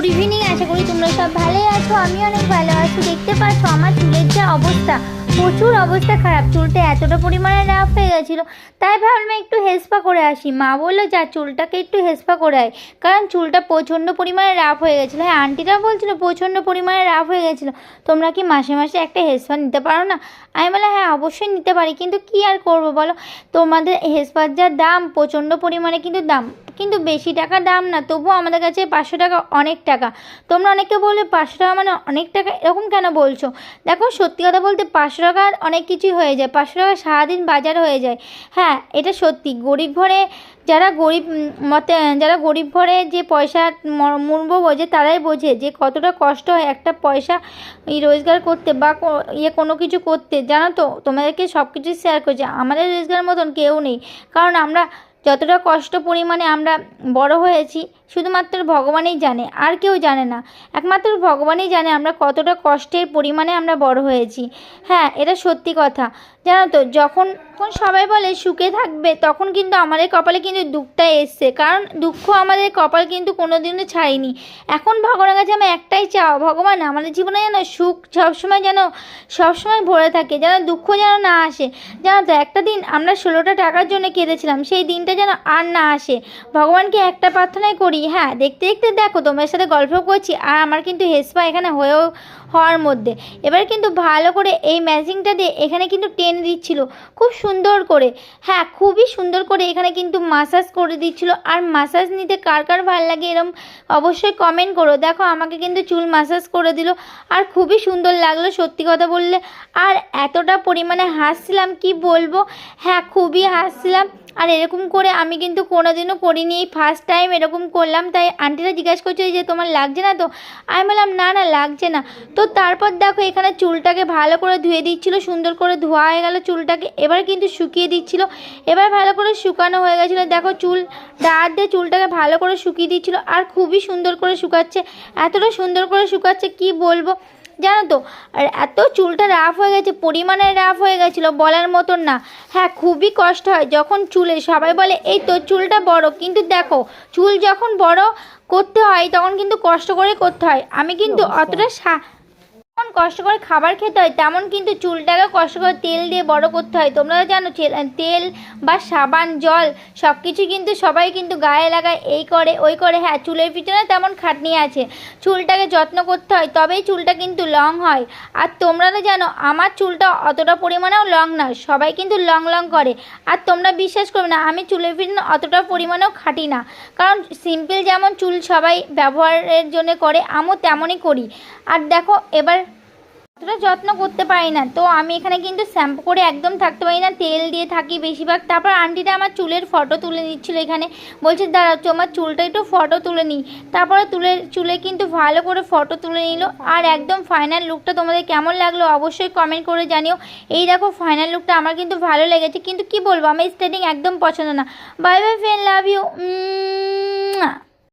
Good evening. আশা করি তোমরা সব ভালোই আছো, আমি অনেক ভালো আছি। দেখতে পাচ্ছ আমার চুলের যা অবস্থা, প্রচুর অবস্থা খারাপ। চুলটা এতটা পরিমাণে রাফ হয়ে গেছিলো, তাই ভাবলাম একটু হেসপা করে আসি। মা বললো যা চুলটাকে একটু হেসপা করে আয়, কারণ চুলটা প্রচণ্ড পরিমাণে রাফ হয়ে গেছিলো। হ্যাঁ, আন্টিরা বলছিলো প্রচণ্ড পরিমাণে রাফ হয়ে গেছিলো, তোমরা কি মাসে মাসে একটা হেসপা নিতে পারো না? আমি বললাম হ্যাঁ অবশ্যই নিতে পারি, কিন্তু কি আর করবো বলো, তোমাদের হেসপার যা দাম, প্রচণ্ড পরিমাণে কিন্তু দাম, কিন্তু বেশি টাকা দাম না, তবুও আমাদের কাছে 500 টাকা অনেক টাকা। তোমরা অনেকে বলবে 500 টাকা মানে অনেক টাকা, এরকম কেন বলছো? দেখো সত্যি কথা বলতে 500 টাকার অনেক কিছুই হয়ে যায়, 500 টাকা সারাদিন বাজার হয়ে যায়। হ্যাঁ এটা সত্যি, গরিব ঘরে যারা গরিব ঘরে যে পয়সা মূল্য বোঝে তারাই বোঝে যে কতটা কষ্ট হয় একটা পয়সা রোজগার করতে বা কোনো কিছু করতে। জানো তো, তোমাদেরকে সব কিছু শেয়ার করছি, আমাদের রোজগারের মতন কেউ নেই, কারণ আমরা যতটা কষ্ট পরিমাণে আমরা বড় হয়েছি শুধুমাত্র ভগবানই জানে, আর কেউ জানে না। একমাত্র ভগবানই জানে আমরা কতটা কষ্টের পরিমাণে আমরা বড় হয়েছি। হ্যাঁ এটা সত্যি কথা। জানো তো, যখন সবাই বলে সুখে থাকবে, তখন কিন্তু আমাদের কপালে কিন্তু দুঃখটা এসছে, কারণ দুঃখ আমাদের কপাল কিন্তু কোনোদিনও ছাড়েনি। এখন ভগবানের কাছে আমি একটাই চাও, ভগবান আমাদের জীবনে যেন সুখ সবসময় ভরে থাকে, যেন দুঃখ যেন না আসে। জানো তো, একটা দিন আমরা 16টা টাকার জন্য কেঁদেছিলাম, সেই দিনটা যেন আর না আসে। ভগবানকে একটা প্রার্থনাই করি। হ্যাঁ দেখতে দেখতে দেখো তোমার সাথে গল্প করছি, আর আমার কিন্তু হেসপা এখানে হওয়ার মধ্যে এবার কিন্তু ভালো করে এই ম্যাচিংটা দিয়ে এখানে কিন্তু টেনে দিচ্ছিল খুব সুন্দর করে। হ্যাঁ খুবই সুন্দর করে এখানে কিন্তু মাসাজ করে দিচ্ছিল। আর মাসাজ নিতে কার কার ভালো লাগে এরম অবশ্যই কমেন্ট করো। দেখো আমাকে কিন্তু চুল মাসাজ করে দিল, আর খুবই সুন্দর লাগলো সত্যি কথা বললে। আর এতটা পরিমাণে হাসছিলাম কি বলবো, হ্যাঁ খুবই হাসছিলাম। আর এরকম করে আমি কিন্তু কোনোদিনও করিনি, এই ফার্স্ট টাইম এরকম করলাম। তাই আন্টিরা জিজ্ঞাসা করছে যে তোমার লাগছে না তো? আমি বললাম না না লাগছে না। তো তারপর দেখো এখানে চুলটাকে ভালো করে ধুয়ে দিচ্ছিলো, সুন্দর করে ধোয়া হয়ে গেল চুলটাকে, এবার কিন্তু শুকিয়ে দিচ্ছিলো। এবার ভালো করে শুকানো হয়ে গেছিলো, দেখো চুল দাঁড় দিয়ে চুলটাকে ভালো করে শুকিয়ে দিচ্ছিলো, আর খুবই সুন্দর করে শুকাচ্ছে, এতটা সুন্দর করে শুকাচ্ছে কি বলবো। জানো তো, আর এত চুলটা রাফ হয়ে গেছে, পরিমাণে রাফ হয়ে গেছিলো বলার মতন না। হ্যাঁ খুবই কষ্ট হয় যখন চুলে সবাই বলে এই তো চুলটা বড়, কিন্তু দেখো চুল যখন বড় করতে হয় তখন কিন্তু কষ্ট করে করতে হয়। আমি কিন্তু অতটা যেমন কষ্ট করে খাবার খেতে হয়, তেমন কিন্তু চুলটাকে কষ্ট করে তেল দিয়ে বড় করতে হয়। তোমরা জানো তেল বা সাবান জল সব কিছু কিন্তু সবাই কিন্তু গায়ে লাগায়, এই করে ওই করে। হ্যাঁ চুলের পিছনে তেমন খাটনি আছে, চুলটাকে যত্ন করতে হয় তবেই চুলটা কিন্তু লং হয়। আর তোমরা তো জানো আমার চুলটা অতটা পরিমাণেও লং না, সবাই কিন্তু লং করে। আর তোমরা বিশ্বাস করবে না, আমি চুলের পিছনে অতটা পরিমাণেও খাটি না, কারণ সিম্পল যেমন চুল সবাই ব্যবহারের জন্য করে আমিও তেমনই করি। আর দেখো এবার অতটা যত্ন করতে পারি না, তো আমি এখানে কিন্তু শ্যাম্পু করে একদম থাকতে পারি না, তেল দিয়ে থাকি বেশিরভাগ। তারপর আন্টিটা আমার চুলের ফটো তুলে নিচ্ছিলো, এখানে বলছে দাঁড়াও তোমার চুলটা একটু ফটো তুলে নিই। তারপরে চুলে কিন্তু ভালো করে ফটো তুলে নিল। আর একদম ফাইনাল লুকটা তোমাদের কেমন লাগলো অবশ্যই কমেন্ট করে জানিও। এই দেখো ফাইনাল লুকটা আমার কিন্তু ভালো লেগেছে, কিন্তু কি বলবো আমার স্টাইলিং একদম পছন্দ না। Bye bye friend, love you.